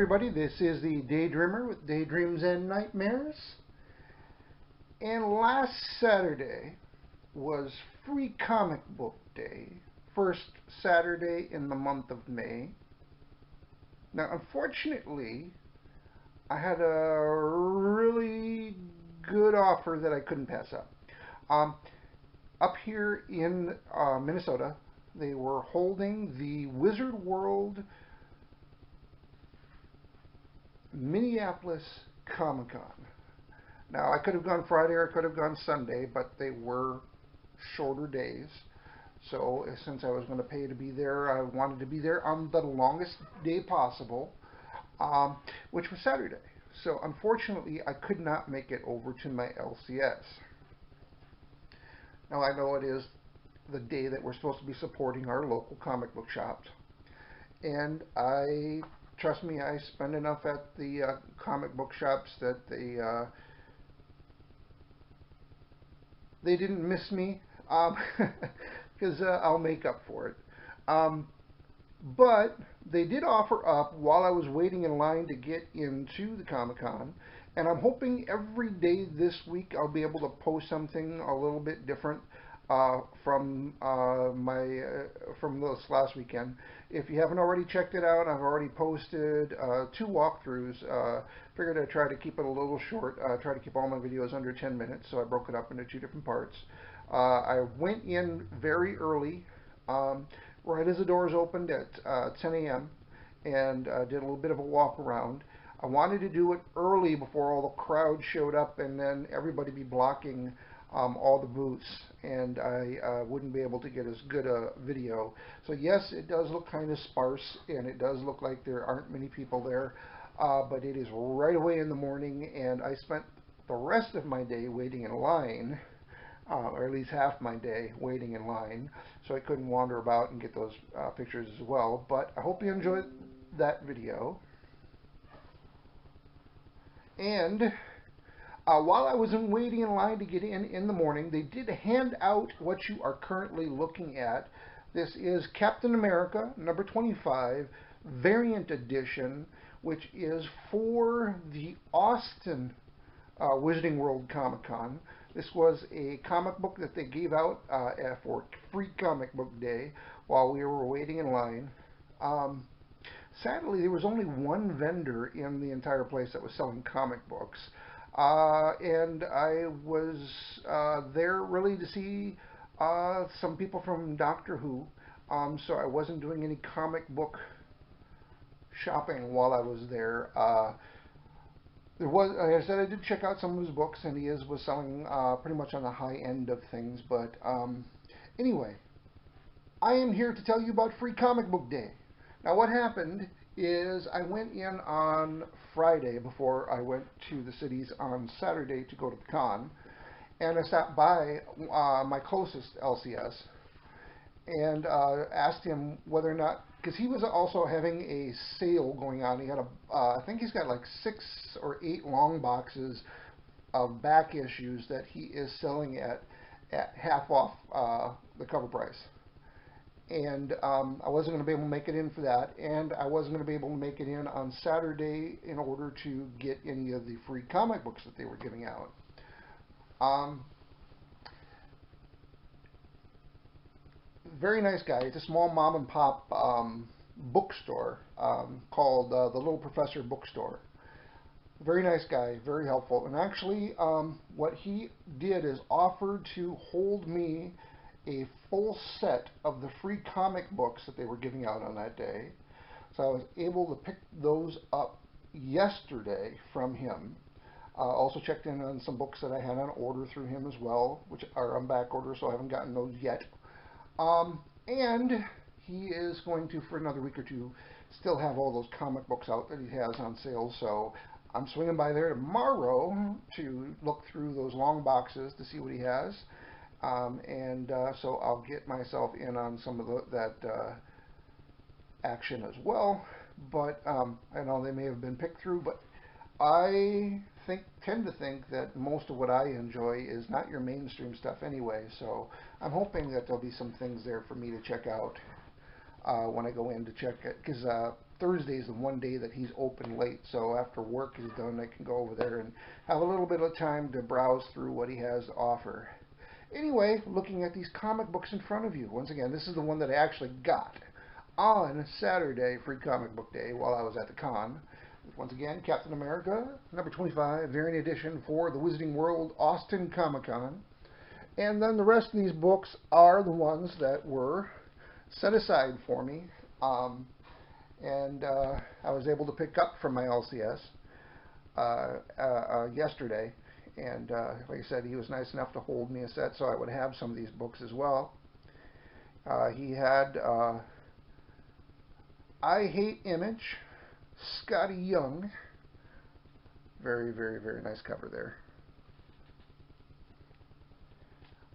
everybody, this is the Daydreamer with Daydreams and Nightmares. And last Saturday was Free Comic Book Day, first Saturday in the month of May. Now, unfortunately, I had a really good offer that I couldn't pass up. Up here in Minnesota, they were holding the Wizard World Minneapolis Comic Con. Now, I could have gone Friday or I could have gone Sunday, but they were shorter days. So, since I was going to pay to be there, I wanted to be there on the longest day possible, which was Saturday. So, unfortunately, I could not make it over to my LCS. Now, I know it is the day that we're supposed to be supporting our local comic book shops, and trust me, I spend enough at the comic book shops that they didn't miss me, because I'll make up for it. But they did offer up while I was waiting in line to get into the Comic Con, and I'm hoping every day this week I'll be able to post something a little bit different from this last weekend. If you haven't already checked it out, I've already posted 2 walkthroughs. Figured I'd try to keep it a little short, try to keep all my videos under 10 minutes, so I broke it up into 2 different parts. I went in very early, right as the doors opened at 10 a.m. and did a little bit of a walk around. I wanted to do it early before all the crowd showed up and then everybody be blocking all the booths, and I wouldn't be able to get as good a video. So yes, it does look kind of sparse, and it does look like there aren't many people there, but it is right away in the morning, and I spent the rest of my day waiting in line, or at least half my day waiting in line, so I couldn't wander about and get those pictures as well. But I hope you enjoyed that video. And while I was waiting in line to get in the morning, they did hand out what you are currently looking at. This is Captain America number 25 variant edition, which is for the Austin Wizarding World Comic Con. This was a comic book that they gave out for Free Comic Book Day while we were waiting in line. Sadly, there was only one vendor in the entire place that was selling comic books. And I was there really to see some people from Doctor Who, so I wasn't doing any comic book shopping while I was there. Like I said, I did check out some of his books, and he was selling pretty much on the high end of things. But anyway, I am here to tell you about Free Comic Book Day. Now, what happened is I went in on Friday before I went to the cities on Saturday to go to the con, and I stopped by my closest LCS and asked him whether or not, because he was also having a sale going on. He had I think he's got like 6 or 8 long boxes of back issues that he is selling at half off the cover price. And I wasn't going to be able to make it in for that, and I wasn't going to be able to make it in on Saturday in order to get any of the free comic books that they were giving out. Very nice guy. It's a small mom and pop bookstore called the Little Professor Bookstore. Very nice guy, very helpful. And actually, what he did is offered to hold me a full set of the free comic books that they were giving out on that day. So I was able to pick those up yesterday from him. Also checked in on some books that I had on order through him as well, which are on back order, so I haven't gotten those yet. And he is going to, for another week or two, still have all those comic books out that he has on sale. So I'm swinging by there tomorrow to look through those long boxes to see what he has. So I'll get myself in on some of that action as well. But I know they may have been picked through, but I tend to think that most of what I enjoy is not your mainstream stuff anyway. So I'm hoping that there'll be some things there for me to check out when I go in to check it, because Thursday is the one day that he's open late, so after work is done, I can go over there and have a little bit of time to browse through what he has to offer. Anyway, looking at these comic books in front of you. Once again, this is the one that I actually got on Saturday, Free Comic Book Day, while I was at the con. Once again, Captain America, number 25, variant edition for the Wizarding World Austin Comic Con. And then the rest of these books are the ones that were set aside for me. I was able to pick up from my LCS yesterday. And like I said, he was nice enough to hold me a set so I would have some of these books as well. He had I Hate Image, Scotty Young. Very, very, very nice cover there.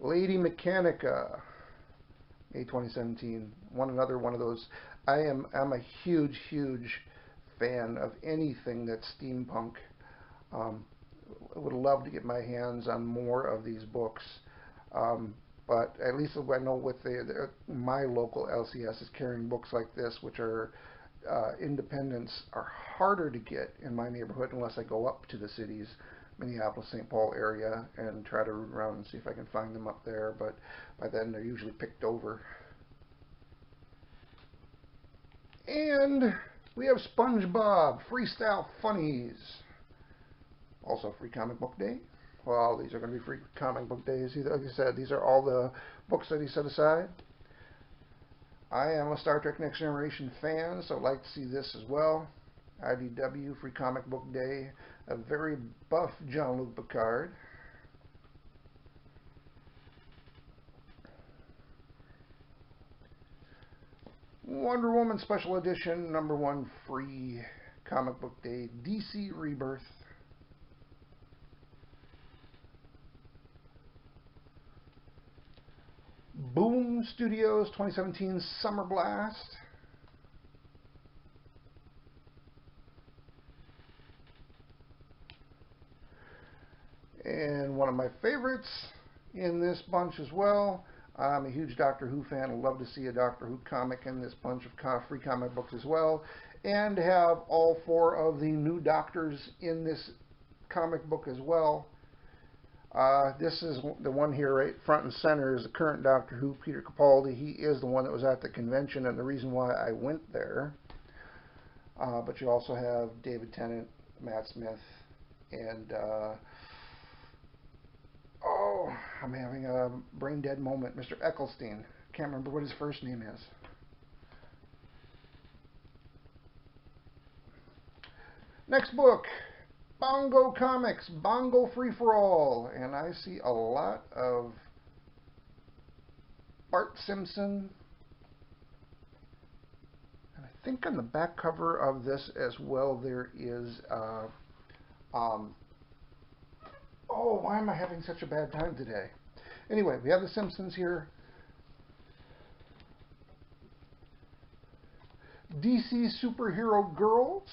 Lady Mechanica, May 2017. Another one of those. I'm a huge, huge fan of anything that's steampunk. I would love to get my hands on more of these books. But at least I know with my local LCS is carrying books like this, which are independents, are harder to get in my neighborhood unless I go up to the cities, Minneapolis, St. Paul area, and try to root around and see if I can find them up there. But by then they're usually picked over. And we have SpongeBob Freestyle Funnies. Also Free Comic Book Day. Well, these are going to be free comic book days. Like I said, these are all the books that he set aside. I am a Star Trek Next Generation fan, so I'd like to see this as well. IDW Free Comic Book Day. A very buff Jean-Luc Picard. Wonder Woman Special Edition, #1 Free Comic Book Day. DC Rebirth. Boom Studios 2017 Summer Blast. And one of my favorites in this bunch as well. I'm a huge Doctor Who fan. I'd love to see a Doctor Who comic in this bunch of free comic books as well. And have all 4 of the new Doctors in this comic book as well. This is the one here right front and center is the current Doctor Who, Peter Capaldi. He is the one that was at the convention and the reason why I went there. But you also have David Tennant, Matt Smith, and oh, I'm having a brain dead moment. Mr. Eccleston. Can't remember what his first name is. Next book. Bongo Comics, Bongo Free For All, and I see a lot of Bart Simpson, and I think on the back cover of this as well there is, oh, why am I having such a bad time today? Anyway, we have the Simpsons here. DC Superhero Girls.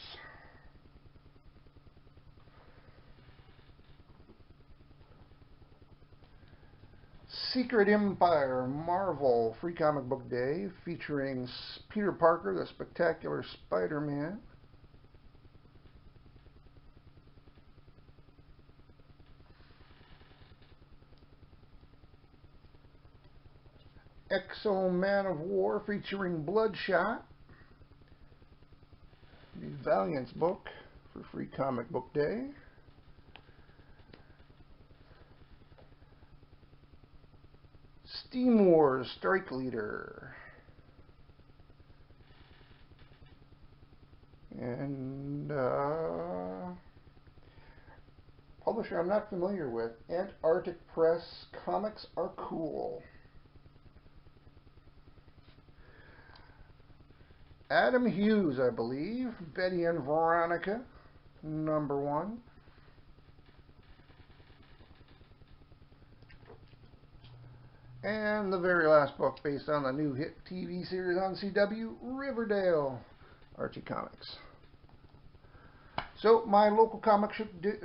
Secret Empire Marvel Free Comic Book Day featuring Peter Parker, the Spectacular Spider-Man. Exo Man of War featuring Bloodshot. The Valiant's book for Free Comic Book Day. Steam Wars Strike Leader. And publisher I'm not familiar with. Antarctic Press. Comics Are Cool. Adam Hughes, I believe. Betty and Veronica, #1. And the very last book based on the new hit TV series on CW, Riverdale, Archie Comics. So my local comic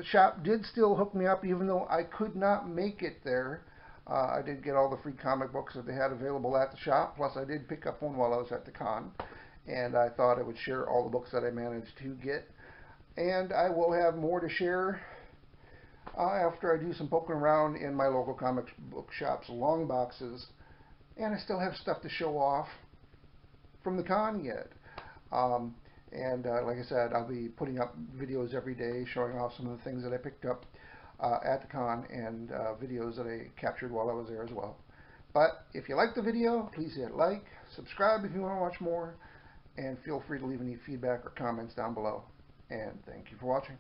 shop did still hook me up even though I could not make it there. I did get all the free comic books that they had available at the shop, plus I did pick up one while I was at the con. and I thought I would share all the books that I managed to get. And I will have more to share after I do some poking around in my local comic book shop's long boxes, and I still have stuff to show off from the con yet. Um, and like I said, I'll be putting up videos every day showing off some of the things that I picked up at the con, and videos that I captured while I was there as well. But if you like the video, please hit like, subscribe if you want to watch more, and feel free to leave any feedback or comments down below. And thank you for watching.